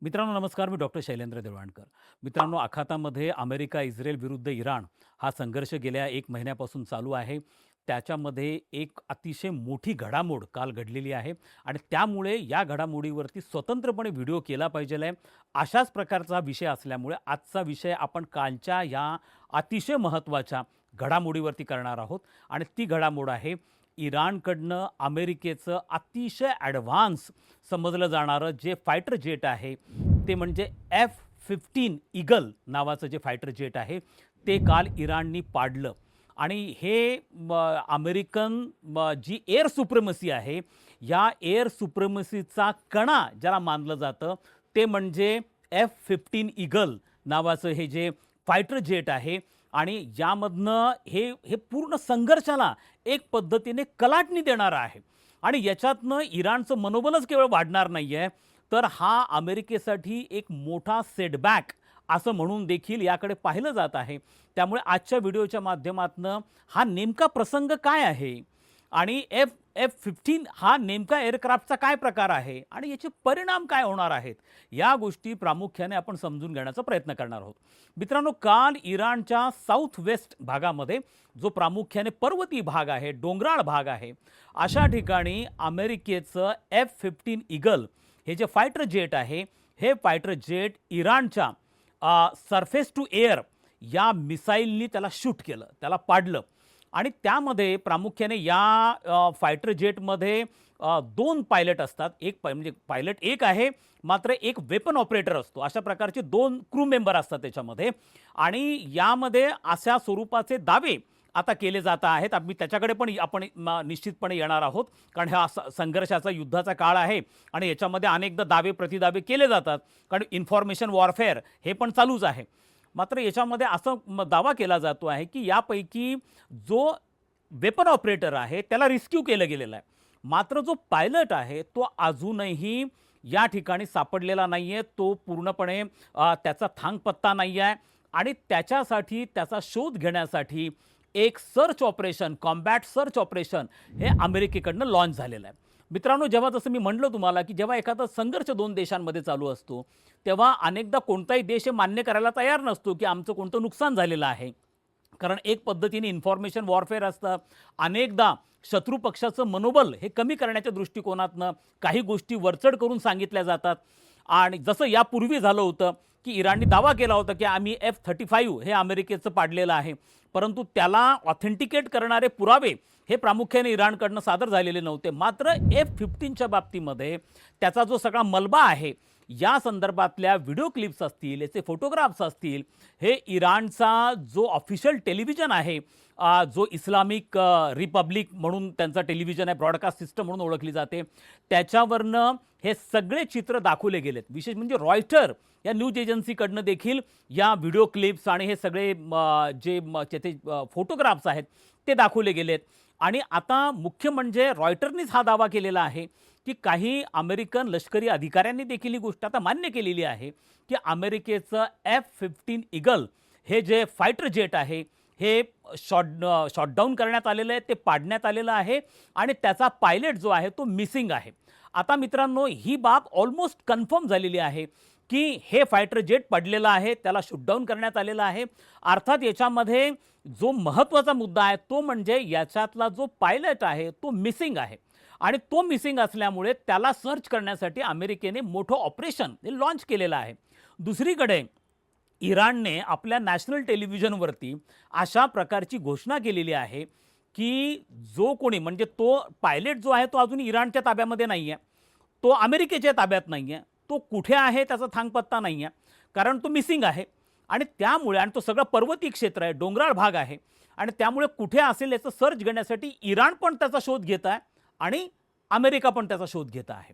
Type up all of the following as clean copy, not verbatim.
मित्रांनो नमस्कार. मी डॉक्टर शैलेंद्र देवाणकर. मित्रांनो आखातामध्ये अमेरिका, इस्रायल विरुद्ध इराण हा संघर्ष गेल्या 1 महिन्यापासून चालू आहे. त्याच्यामध्ये एक अतिशय मोठी घडामोड काल घडलेली आहे आणि त्यामुळे या घडामोडीवरती स्वतंत्रपणे व्हिडिओ केला पाहिजेल आहे. अशाच प्रकारचा विषय असल्यामुळे आजचा विषय आपण कालच्या या अतिशय महत्त्वाच्या घडामोडीवरती करणार आहोत आणि ती घडामोड आहे इराणकडनं अमेरिकेचं अतिशय ॲडव्हान्स समजलं जाणारं जे फायटर जेट आहे ते म्हणजे F-15 ईगल नावाचं जे फायटर जेट आहे ते काल इराणनी पाडलं आणि हे अमेरिकन जी एअर सुप्रेमसी आहे या एअर सुप्रेमसीचा कणा ज्याला मानलं जातं ते म्हणजे F-15 ईगल नावाचं हे जे फायटर जेट आहे आणि यामधनं हे हे पूर्ण संघर्षाला एक पद्धतीने कलाटणी देणारं आहे आणि याच्यातनं इराणचं मनोबलच केवळ वाढणार नाही आहे तर हा अमेरिकेसाठी एक मोठा सेटबॅक असं म्हणून देखील याकडे पाहिलं जात आहे. त्यामुळे आजच्या व्हिडिओच्या माध्यमातनं हा नेमका प्रसंग काय आहे आणि F-15 हा नेमका एअरक्राफ्टचा काय प्रकार आहे आणि याचे परिणाम काय होणार आहेत या गोष्टी प्रामुख्याने आपण समजून घेण्याचा प्रयत्न करणार आहोत. मित्रांनो काल इराणच्या साऊथ वेस्ट भागामध्ये जो प्रामुख्याने पर्वती भाग आहे, डोंगराळ भाग आहे, अशा ठिकाणी अमेरिकेचं F-15 ईगल हे जे फायटर जेट आहे हे फायटर जेट इराणच्या सरफेस टू एअर या मिसाईलनी त्याला शूट केलं, त्याला पाडलं आणि त्यामध्ये प्रामुख्याने या फायटर जेटमध्ये 2 पायलट असतात. म्हणजे पायलट एक आहे मात्र एक वेपन ऑपरेटर असतो. अशा प्रकारचे 2 क्रू मेंबर असतात त्याच्यामध्ये आणि यामध्ये अशा स्वरूपाचे दावे आता केले जात आहेत. आम्ही त्याच्याकडे पण आपण निश्चितपणे येणार आहोत कारण हा संघर्षाचा युद्धाचा काळ आहे आणि याच्यामध्ये अनेकदा दावे प्रतिदावे केले जातात कारण इन्फॉर्मेशन वॉरफेअर हे पण चालूच आहे. मात्र याच्यामध्ये असं दावा केला जातो आहे की यापैकी जो वेपन ऑपरेटर आहे त्याला रिस्क्यू केलं गेलेलं आहे मात्र जो पायलट आहे तो अजूनही या ठिकाणी सापडलेला नाही आहे. तो पूर्णपणे त्याचा थांगपत्ता नाही आहे आणि त्याच्यासाठी त्याचा शोध घेण्यासाठी एक search operation, combat search operation हे अमेरिकेकडनं लॉन्च झालेलं आहे. मित्रांनो जेव्हा जसं मी म्हटलं तुम्हाला की जेव्हा एखादा संघर्ष 2 देशांमध्ये चालू असतो तेव्हा अनेकदा कोणताही देश हे मान्य करायला तयार नसतो की आमचं कोणतं नुकसान झालेलं आहे कारण एक पद्धतीने इन्फॉर्मेशन वॉरफेअर असतं. अनेकदा शत्रू पक्षाचं मनोबल हे कमी करण्याच्या दृष्टिकोनातनं काही गोष्टी वरचढ करून सांगितल्या जातात आणि जसं यापूर्वी झालं होतं की इराणने दावा केला होता की आम्ही F-35 हे अमेरिकेचं पाडलेलं आहे परंतु त्याला ऑथेंटिकेट करणारे पुरावे हे प्रामुख्याने इराणकडनं सादर झालेले नव्हते. मात्र F-15च्या बाबतीमध्ये त्याचा जो सगळा मलबा आहे या संदर्भातल्या व्हिडिओ क्लिप्स असतील, याचे फोटोग्राफ्स असतील, हे इराणचा जो ऑफिशियल टेलिव्हिजन आहे जो इस्लामिक रिपब्लिक म्हणून त्यांचा टेलिव्हिजन आहे, ब्रॉडकास्ट सिस्टम म्हणून ओळखली जाते, त्याच्यावरनं हे सगळे चित्र दाखवले गेलेत. विशेष म्हणजे रॉयटर या न्यूज एजन्सीकडनं देखील या व्हिडिओ क्लिप्स आणि हे सगळे जे त्याचे फोटोग्राफ्स आहेत ते दाखवले गेलेत आणि आता मुख्य म्हणजे रॉयटरनीच हा दावा केलेला आहे की काही अमेरिकन लष्करी अधिकाऱ्यांनी देखील ही गोष्ट आता मान्य केलेली आहे की अमेरिकेचं F-15 ईगल हे जे फायटर जेट आहे हे शॉटडाऊन करण्यात आलेलं आहे, ते पाडण्यात आलेलं आहे आणि त्याचा पायलट जो आहे तो मिसिंग आहे. आता मित्रांनो ही बाब ऑलमोस्ट कन्फर्म झालेली आहे की हे फायटर जेट पडलेलं आहे, त्याला शूटडाऊन करण्यात आलेलं आहे. अर्थात याच्यामध्ये जो महत्त्वाचा मुद्दा आहे तो म्हणजे याच्यातला जो पायलट आहे तो मिसिंग आहे आणि तो मिसिंग असल्यामुळे त्याला सर्च करण्यासाठी अमेरिकेने मोठं ऑपरेशन हे लॉन्च केलेलं आहे. दुसरीकडे इराणने आपल्या नॅशनल टेलिव्हिजनवरती अशा प्रकारची घोषणा केलेली आहे की जो कोणी म्हणजे तो पायलट जो आहे तो अजून इराणच्या ताब्यामध्ये नाही आहे, तो अमेरिकेच्या ताब्यात नाही आहे, तो कुठे आहे त्याचा थांगपत्ता नाही आहे कारण तो मिसिंग आहे आणि त्यामुळे आणि तो सगळं पर्वतीय क्षेत्र आहे, डोंगराळ भाग आहे आणि त्यामुळे कुठे असेल याचं सर्च घेण्यासाठी इराण पण त्याचा शोध घेत आहे आणि अमेरिका पण त्याचा शोध घेत आहे.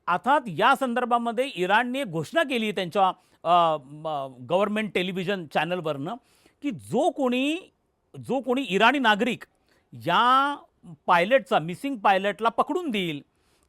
अर्थात या संदर्भामध्ये इराणने घोषणा केली त्यांच्या गव्हर्नमेंट टेलिव्हिजन चॅनलवरनं की जो कोणी इराणी नागरिक या पायलटचा मिसिंग पायलटला पकडून देईल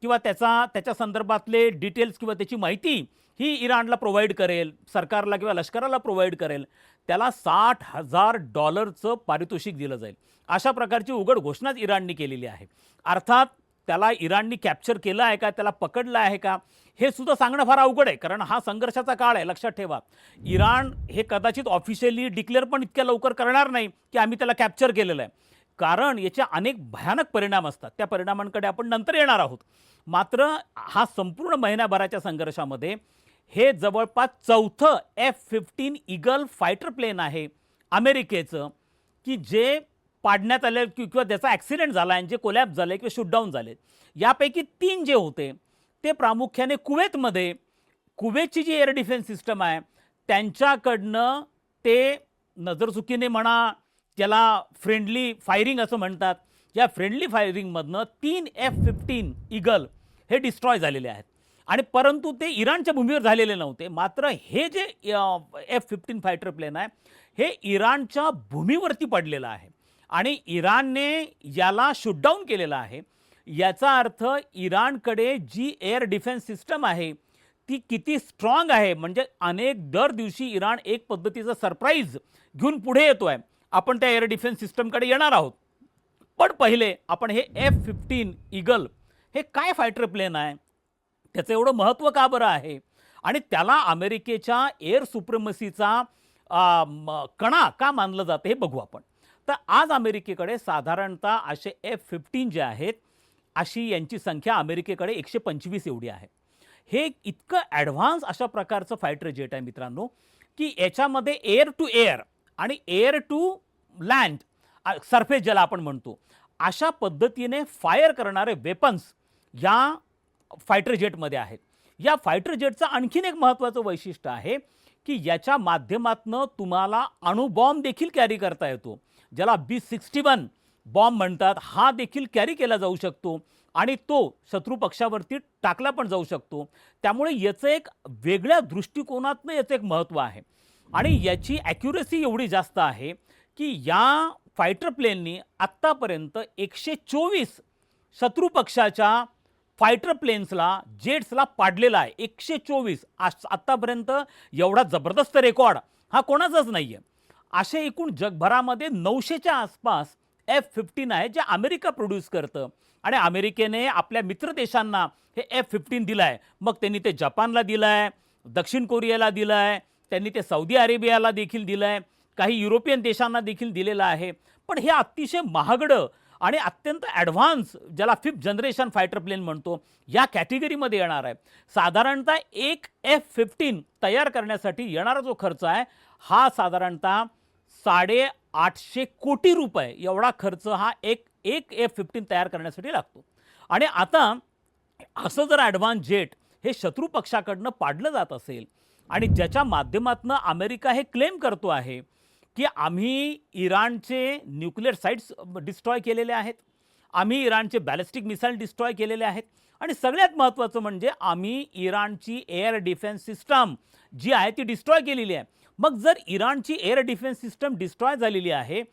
किंवा त्याच्या संदर्भातले डिटेल्स किंवा त्याची माहिती ही इराणला प्रोव्हाइड करेल, सरकारला किंवा लष्कराला प्रोव्हाइड करेल, त्याला $60,000 पारितोषिक दिलं जाईल. अशा प्रकारची उघड घोषणाच इराणने केलेली आहे. अर्थात त्याला इराणनी कॅप्चर केलं आहे का, त्याला पकडलं आहे का, हे सुद्धा सांगणं फार अवघड आहे. कारण हा संघर्षाचा काळ आहे, लक्षात ठेवा. इराण हे कदाचित ऑफिशियली डिक्लेअर पण इतक्या लवकर करणार नाही की आम्ही त्याला कॅप्चर केलेलं आहे, कारण याचे अनेक भयानक परिणाम असतात. त्या परिणामांकडे आपण नंतर येणार आहोत. मात्र हा संपूर्ण महिन्याभराच्या संघर्षामध्ये हे जवळपास चौथं F-15 ईगल फायटर प्लेन आहे अमेरिकेचं, की जे पाडण्यात आले किंवा त्याचा ॲक्सिडेंट झाला आहे, जे कोलॅप्स झाले किंवा शूटडाऊन झाले. यापैकी 3 जे होते ते प्रामुख्याने कुवेतमध्ये, कुवेतची जी एअर डिफेन्स सिस्टम आहे त्यांच्याकडनं ते नजरचुकीने म्हणा, त्याला फ्रेंडली फायरिंग असं म्हणतात, या फ्रेंडली फायरिंगमधनं 3 F-15 ईगल हे डिस्ट्रॉय झालेले आहेत. आणि परंतु ते इराणच्या भूमीवर झालेले नव्हते. मात्र हे जे F-15 फायटर प्लेन आहे हे इराणच्या भूमीवरती पडलेलं आहे आणि इराणने याला शूटडाऊन केलेलं आहे. याचा अर्थ इराणकडे जी एअर डिफेन्स सिस्टम आहे ती किती स्ट्रॉंग आहे. म्हणजे दर दिवशी इराण एक पद्धतीचं सरप्राईज घेऊन पुढे येतोय. आपण त्या एअर डिफेन्स सिस्टमकडे येणार आहोत. पण पहिले आपण हे F-15 ईगल हे काय फायटर प्लेन आहे, त्याचं एवढं महत्त्व का बरं आहे आणि त्याला अमेरिकेच्या एअर सुप्रिमसीचा कणा का मानलं जातं हे बघू आपण. तर आज अमेरिकेकडे साधारणतः असे F-15 जे आहेत अशी यांची संख्या अमेरिकेकडे 125 एवढी आहे. हे इतकं ॲडव्हान्स अशा प्रकारचं फायटर जेट आहे मित्रांनो, की याच्यामध्ये एअर टू एअर आणि एअर टू लँड, सरफेस ज्याला आपण म्हणतो, अशा पद्धतीने फायर करणारे वेपन्स या फायटर जेटमध्ये आहेत. या फायटर जेटचं आणखीन एक महत्त्वाचं वैशिष्ट्य आहे की याच्या माध्यमातून तुम्हाला अणुबॉम्ब देखील कॅरी करता येतो, ज्याला B-61 बॉम्ब म्हणतात. हा देखील कॅरी केला जाऊ शकतो आणि तो शत्रू पक्षावरती टाकला पण जाऊ शकतो. त्यामुळे याचं एक वेगळ्या दृष्टिकोनातनं याचं एक महत्त्व आहे आणि याची ॲक्युरेसी एवढी जास्त आहे की या फायटर प्लेननी आत्तापर्यंत 124 शत्रू पक्षाच्या फायटर प्लेन्सला, जेट्सला पाडलेला आहे. 124 आत्तापर्यंत एवढा जबरदस्त रेकॉर्ड हा कोणाचाच नाही आहे. असे एकूण जगभरामध्ये 900च्या आसपास F-15 आहे जे अमेरिका प्रोड्यूस करतं आणि अमेरिकेने आपल्या मित्र देशांना हे F-15 दिलं आहे. मग त्यांनी ते जपानला दिलं आहे, दक्षिण कोरियाला दिलं आहे, त्यांनी ते सौदी अरेबियाला देखील दिलं आहे, काही युरोपियन देशांना देखील दिलेलं आहे. पण हे अतिशय महागडं आणि अत्यंत ॲडव्हान्स, ज्याला 5th जनरेशन फायटर प्लेन म्हणतो, या कॅटेगरीमध्ये येणार आहे. साधारणतः एक F-15 तयार करण्यासाठी येणारा जो खर्च आहे हा साधारणतः 850 कोटी रुपये एवढा खर्च हा एक F-15 तयार करण्यासाठी लागतो. आणि आता असं जर ॲडव्हान्स जेट हे शत्रू पक्षाकडनं पाडलं जात असेल आणि ज्याच्या माध्यमातून अमेरिका हे क्लेम करतो आहे की आम्ही इराणचे न्यूक्लिअर साईट्स डिस्ट्रॉय केलेले आहेत, आम्ही इराणचे बॅलिस्टिक मिसाईल डिस्ट्रॉय केलेले आहेत आणि सगळ्यात महत्त्वाचं म्हणजे आम्ही इराणची एअर डिफेन्स सिस्टम जी आहे ती डिस्ट्रॉय केलेली आहे. मग जर इराणची एअर डिफेन्स सिस्टम डिस्ट्रॉय झालेली आहे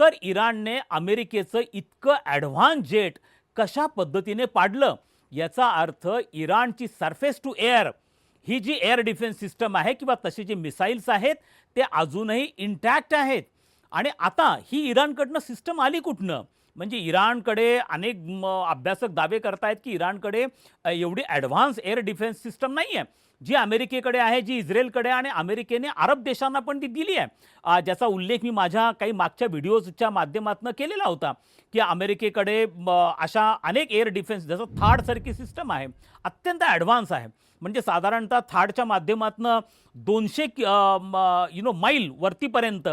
तर इराणने अमेरिकेचं इतकं ॲडव्हान्स जेट कशा पद्धतीने पाडलं, याचा अर्थ इराणची सरफेस टू एअर ही जी एअर डिफेन्स सिस्टम आहे किंवा तसे जे मिसाईल्स आहेत ते अजूनही इंटॅक्ट आहेत. आणि आता ही इराणकडनं सिस्टम आली कुठनं? म्हणजे इराणकडे अनेक अभ्यासक दावे करतायत की इराणकडे एवढी ॲडव्हान्स एअर डिफेन्स सिस्टम नाही आहे जी अमेरिकेकडे आहे, जी इस्रायलकडे, आणि अमेरिकेने अरब देशांना पण ती दिली आहे. ज्याचा उल्लेख मी माझ्या काही मागच्या व्हिडिओजच्या माध्यमातून केलेला होता की अमेरिकेकडे अशा अनेक एअर डिफेन्स, जसं थाडसारखी सिस्टम आहे, अत्यंत ॲडव्हान्स आहे. म्हणजे साधारणतः थाडच्या माध्यमातून 200 मैल वरतीपर्यंत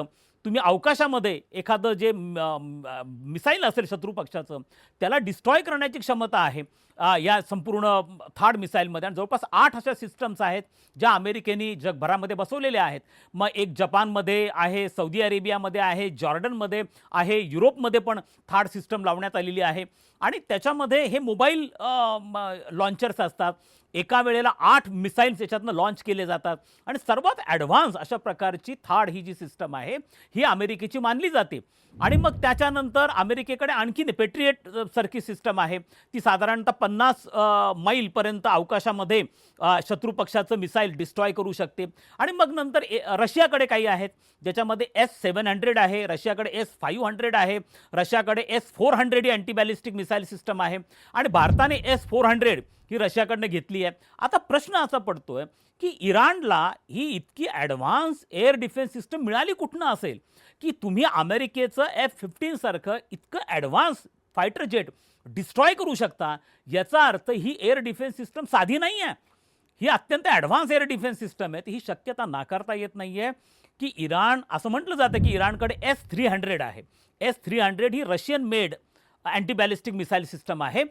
तुम्ही अवकाशामध्ये एखादं जे मिसाईल असेल शत्रू पक्षाचं त्याला डिस्ट्रॉय करण्याची क्षमता आहे या संपूर्ण थाड मिसाईलमध्ये. आणि जवळपास 8 अशा सिस्टम्स आहेत ज्या अमेरिकेने जगभरामध्ये बसवलेल्या आहेत. मग एक जपानमध्ये आहे, सौदी अरेबियामध्ये आहे, जॉर्डनमध्ये आहे, युरोपमध्ये पण थाड सिस्टम लावण्यात आलेली आहे. आणि त्याच्यामध्ये हे मोबाईल लॉन्चर्स असतात, एका वेळेला 8 मिसाईल्स याच्यातनं लॉन्च केले जातात आणि सर्वात ॲडव्हान्स अशा प्रकारची थाड ही जी सिस्टम आहे ही अमेरिकेची मानली जाते. आणि मग त्याच्यानंतर अमेरिकेकडे आणखीन पेट्रिएट सारखी सिस्टम आहे, ती साधारणतः 50 मैलपर्यंत अवकाशामध्ये शत्रू पक्षाचं मिसाईल डिस्ट्रॉय करू शकते. आणि मग नंतर रशियाकडे काही आहेत ज्याच्यामध्ये S-700 आहे, रशियाकडे S-500 आहे, रशियाकडे S-400 ही अँटीबॅलिस्टिक मिसाईल सिस्टम आहे आणि भारताने S-400 ही रशियाकडनं घेतली आहे. आता प्रश्न असा पडतोय की इराणला ही इतकी ॲडव्हान्स एअर डिफेन्स सिस्टम मिळाली कुठनं असेल की तुम्ही अमेरिकेचं F-15 सारखं इतकं ॲडव्हान्स फायटर जेट डिस्ट्रॉय करू शकता. याचा अर्थ ही एअर डिफेन्स सिस्टम साधी नाही आहे, ही अत्यंत ॲडव्हान्स एअर डिफेन्स सिस्टम आहे. ही शक्यता नाकारता येत नाही आहे की इराण, असं म्हटलं जातं की इराणकडे S-300 आहे. S-300 ही रशियन मेड अँटीबॅलिस्टिक मिसाईल सिस्टम आहे.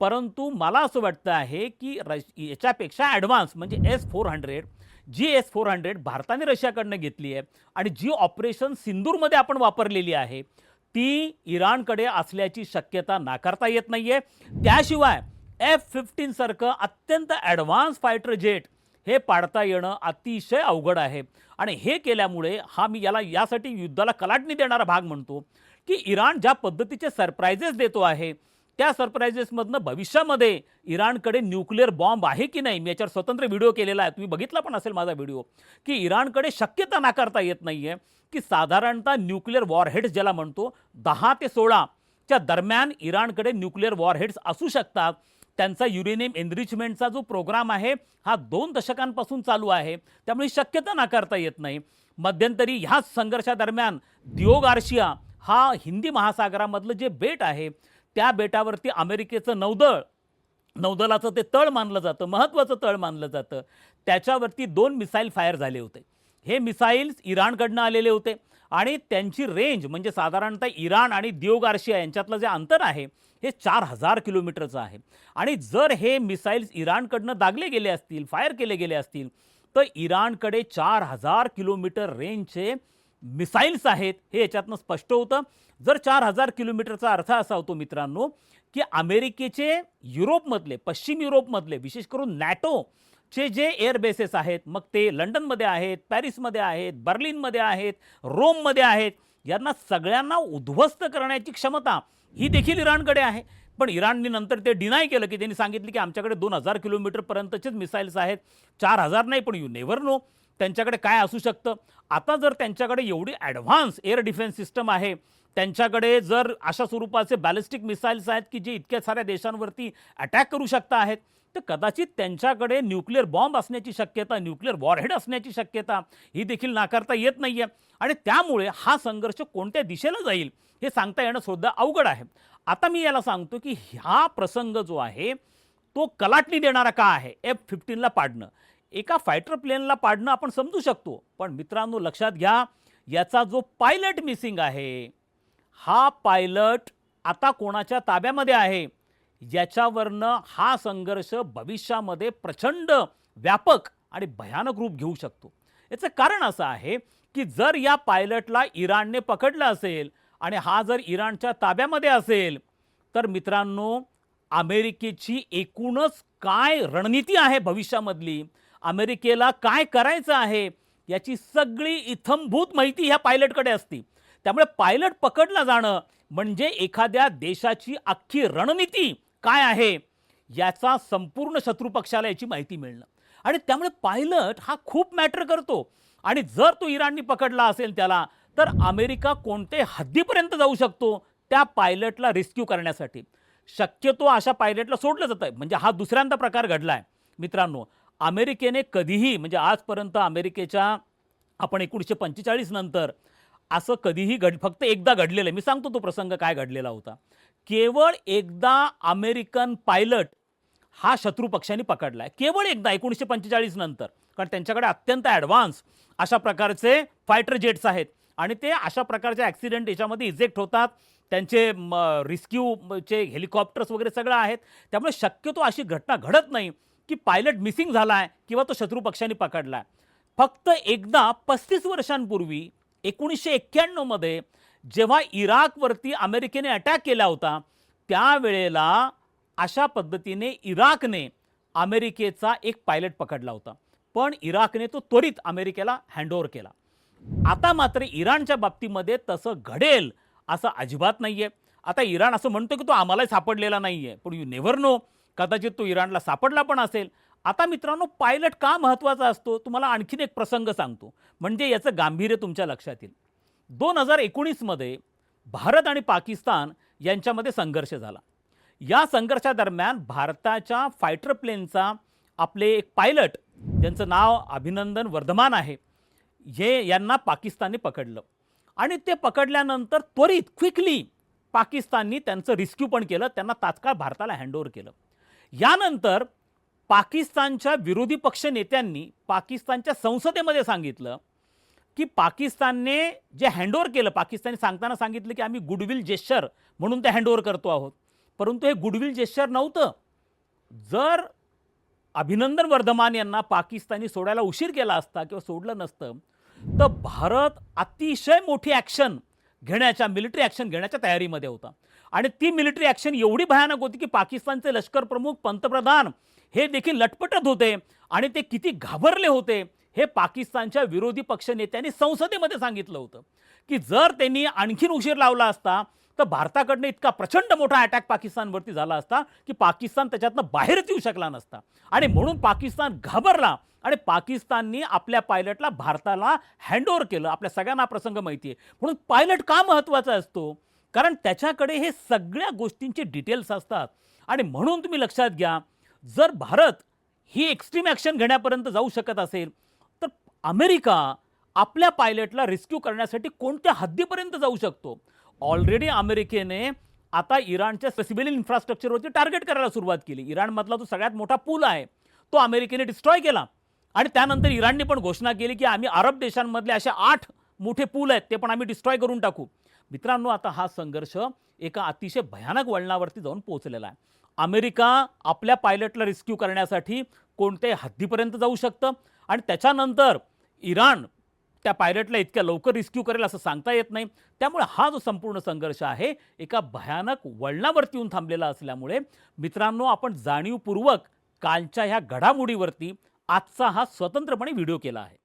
परंतु मला असं वाटतं आहे की याच्यापेक्षा ॲडव्हान्स म्हणजे S-400, जी S-400 भारताने रशियाकडनं घेतली आहे आणि जी ऑपरेशन सिंदूरमध्ये आपण वापरलेली आहे ती इराणकडे असल्याची शक्यता नाकारता येत नाही आहे. त्याशिवाय F-15 सारखं अत्यंत ॲडव्हान्स फायटर जेट हे पाडता येणं अतिशय अवघड आहे. आणि हे केल्यामुळे मी यासाठी युद्धाला कलाटणी देणारा भाग म्हणतो की इराण ज्या पद्धतीचे सरप्राइजेस देतो आहे त्या सरप्राइजेसमधनं भविष्यामध्ये इराणकडे न्यूक्लिअर बॉम्ब आहे की नाही, मी याच्यावर स्वतंत्र व्हिडिओ केलेला आहे, तुम्ही बघितला पण असेल माझा व्हिडिओ, की इराणकडे शक्यता नाकारता येत नाही आहे की साधारणतः न्यूक्लिअर वॉरहेड्स ज्याला म्हणतो 10 ते 16 च्या दरम्यान इराणकडे न्यूक्लिअर वॉरहेड्स असू शकतात. त्यांचा युरेनियम एनरिचमेंटचा जो प्रोग्राम आहे हा 2 दशकांपासून चालू आहे, त्यामुळे शक्यता नाकारता येत नाही. मध्यंतरी ह्याच संघर्षादरम्यान दिओ गार्शिया हा हिंदी महासागरामधलं जे बेट आहे त्या बेटावरती अमेरिकेचं नौदलाचं ते तळ मानलं जातं, महत्त्वाचं तळ मानलं जातं, त्याच्यावरती 2 मिसाईल फायर झाले होते. हे मिसाईल्स इराणकडनं आलेले होते आणि त्यांची रेंज म्हणजे साधारणतः इराण आणि दिओ गार्शिया यांच्यातलं जे अंतर आहे हे 4000 किलोमीटरचं आहे. आणि जर हे मिसाईल्स इराणकडनं दागले गेले असतील, फायर केले गेले असतील, तर इराणकडे 4000 किलोमीटर रेंजचे मिसाईल्स आहेत हे याच्यातनं स्पष्ट होतं. जर 4000 किलोमीटरचा अर्थ असा होतो मित्रांनो की अमेरिकेचे युरोपमधले, पश्चिम युरोपमधले, विशेष करून नॅटोचे जे एअर बेसेस आहेत, मग ते लंडनमध्ये आहेत, पॅरिसमध्ये आहेत, बर्लिनमध्ये आहेत, रोममध्ये आहेत, यांना सगळ्यांना उद्ध्वस्त करण्याची क्षमता ही देखील इराणकडे आहे. पण इराणने नंतर ते डिनाय केलं की त्यांनी सांगितलं की आमच्याकडे 2000 किलोमीटरपर्यंतचेच मिसाईल्स आहेत, 4000 नाही, पण यू नेव्हर नो त्यांच्याकडे काय असू शकतं. आता जर त्यांच्याकडे एवढी ॲडव्हान्स एअर डिफेन्स सिस्टम आहे, त्यांच्याकडे जर अशा स्वरूपाचे बॅलिस्टिक मिसाईल्स आहेत की जे इतक्या साऱ्या देशांवरती अटॅक करू शकता आहेत, तर कदाचित त्यांच्याकडे न्यूक्लिअर बॉम्ब असण्याची शक्यता, न्यूक्लिअर वॉरहेड असण्याची शक्यता ही देखील नाकारता येत नाही आहे. आणि त्यामुळे हा संघर्ष कोणत्या दिशेला जाईल हे सांगता येणं सुद्धा अवघड आहे. आता मी याला सांगतो की हा प्रसंग जो आहे तो कलाटणी देणारा का आहे. F-15ला पाडणं, एका फायटर प्लेनला पाडणं आपण समजू शकतो, पण मित्रांनो लक्षात घ्या याचा जो पायलट मिसिंग आहे, हा पायलट आता कोणाच्या ताब्यामध्ये आहे, याच्यावरनं हा संघर्ष भविष्यामध्ये प्रचंड व्यापक आणि भयानक रूप घेऊ शकतो. याचं कारण असं आहे की जर या पायलटला इराणने पकडलं असेल आणि हा जर इराणच्या ताब्यामध्ये असेल, तर मित्रांनो अमेरिकेची एकूणच काय रणनीती आहे भविष्यामधली, अमेरिकेला काय करायचं आहे याची सगळी इत्थंभूत माहिती ह्या पायलटकडे असते. त्यामुळे पायलट पकडला जाणं म्हणजे एखाद्या देशाची अख्खी रणनीती काय आहे याचा संपूर्ण शत्रुपक्षाला याची माहिती मिळणं. आणि त्यामुळे पायलट हा खूप मॅटर करतो. आणि जर तो इराणनी पकडला असेल त्याला, तर अमेरिका कोणत्या हद्दीपर्यंत जाऊ शकतो त्या पायलटला रेस्क्यू करण्यासाठी. शक्यतो अशा पायलटला सोडलं जातं. म्हणजे हा दुसऱ्यांदा प्रकार घडला आहे मित्रांनो. अमेरिकेने कधीही म्हणजे आजपर्यंत अमेरिकेच्या आपण 1945 नंतर असं कधीही फक्त एकदा घडलेलं आहे. मी सांगतो तो प्रसंग काय घडलेला होता. केवळ एकदा अमेरिकन पायलट हा शत्रू पक्षाने पकडला आहे, केवळ एकदा 1945 नंतर. कारण त्यांच्याकडे अत्यंत ॲडव्हान्स अशा प्रकारचे फायटर जेट्स आहेत आणि ते अशा प्रकारचे ॲक्सिडेंट याच्यामध्ये इजेक्ट होतात. त्यांचे रिस्क्यूचे हेलिकॉप्टर्स वगैरे सगळं आहेत. त्यामुळे शक्यतो अशी घटना घडत नाही की पायलट मिसिंग झाला आहे किंवा तो शत्रू पक्षाने पकडला आहे. फक्त एकदा 35 वर्षांपूर्वी 1991 मध्ये जेव्हा इराकवरती अमेरिकेने अटॅक केला होता, त्यावेळेला अशा पद्धतीने इराकने अमेरिकेचा एक पायलट पकडला होता, पण इराकने तो त्वरित अमेरिकेला हँडओव्हर केला. आता मात्र इराणच्या बाबतीमध्ये तसं घडेल असं अजिबात नाहीये. आता इराण असं म्हणतो की तो आम्हालाही सापडलेला नाहीये, पण यू नेव्हर नो, कदाचित तो इराणला सापडला पण असेल. आता मित्रांनो, पायलट का महत्त्वाचा असतो तुम्हाला आणखीन एक प्रसंग सांगतो, म्हणजे याचं गांभीर्य तुमच्या लक्षात येईल. 2019 मध्ये भारत आणि पाकिस्तान यांच्यामध्ये संघर्ष झाला. या संघर्षादरम्यान भारताच्या फायटर प्लेनचा आपले एक पायलट, ज्यांचं नाव अभिनंदन वर्धमान आहे, हे यांना पाकिस्तानने पकडलं आणि ते पकडल्यानंतर त्वरित क्विकली पाकिस्ताननी त्यांचं रिस्क्यू पण केलं, त्यांना तात्काळ भारताला हँडओव्हर केलं. यानंतर पाकिस्तानच्या विरोधी पक्ष नेत्यांनी पाकिस्तानच्या संसदेमध्ये सांगितलं की पाकिस्तानने जे हँडओव्हर केलं, पाकिस्तानने सांगताना सांगितलं की आम्ही गुडविल जेस्चर म्हणून ते हँडओव्हर करतो आहोत, परंतु हे गुडविल जेस्चर नव्हतं. जर अभिनंदन वर्धमान यांना पाकिस्तानी सोडायला उशीर केला असता किंवा सोडलं नसतं, तर भारत अतिशय मोठी ॲक्शन घेण्याच्या, मिलिटरी ॲक्शन घेण्याच्या तयारीमध्ये होता. आणि ती मिलिटरी ॲक्शन एवढी भयानक होती की पाकिस्तानचे लष्कर प्रमुख, पंतप्रधान हे देखील लटपटत होते आणि ते किती घाबरले होते हे पाकिस्तानच्या विरोधी पक्ष नेत्यांनी संसदेमध्ये सांगितलं होतं की जर त्यांनी आणखीन उशीर लावला असता तर भारताकडनं इतका प्रचंड मोठा अटॅक पाकिस्तानवरती झाला असता की पाकिस्तान त्याच्यातनं बाहेरच येऊ शकला नसता. आणि म्हणून पाकिस्तान घाबरला आणि पाकिस्ताननी आपल्या पायलटला भारताला हँडओव्हर केलं. आपल्या सगळ्यांना प्रसंग माहिती आहे. म्हणून पायलट का महत्त्वाचा असतो, कारण त्याच्याकडे हे सगळ्या गोष्टींचे डिटेल्स असतात. आणि म्हणून तुम्ही लक्षात घ्या, जर भारत ही एक्स्ट्रीम ॲक्शन घेण्यापर्यंत जाऊ शकत असेल तर अमेरिका आपल्या पायलटला रेस्क्यू करण्यासाठी कोणत्या हद्दीपर्यंत जाऊ शकतो. ऑलरेडी अमेरिकेने आता इराणच्या सिव्हिल इन्फ्रास्ट्रक्चरवरती टार्गेट करायला सुरुवात केली. इराणमधला जो सगळ्यात मोठा पूल आहे तो अमेरिकेने डिस्ट्रॉय केला आणि त्यानंतर इराणने पण घोषणा केली की आम्ही अरब देशांमधले असे 8 मोठे पूल आहेत ते पण आम्ही डिस्ट्रॉय करून टाकू. मित्रांनो, आता हा संघर्ष एका अतिशय भयानक वळणावरती जाऊन पोहोचलेला आहे. अमेरिका आपल्या पायलटला रेस्क्यू करण्यासाठी कोणत्याही हद्दीपर्यंत जाऊ शकतं आणि त्याच्यानंतर इराण त्या पायलटला इतक्या लवकर रेस्क्यू करेल असं सांगता येत नाही. त्यामुळे हा जो संपूर्ण संघर्ष आहे एका भयानक वळणावरती येऊन थांबलेला असल्यामुळे मित्रांनो, आपण जाणीवपूर्वक कालच्या ह्या घडामोडीवरती आजचा हा स्वतंत्रपणे व्हिडिओ केला आहे.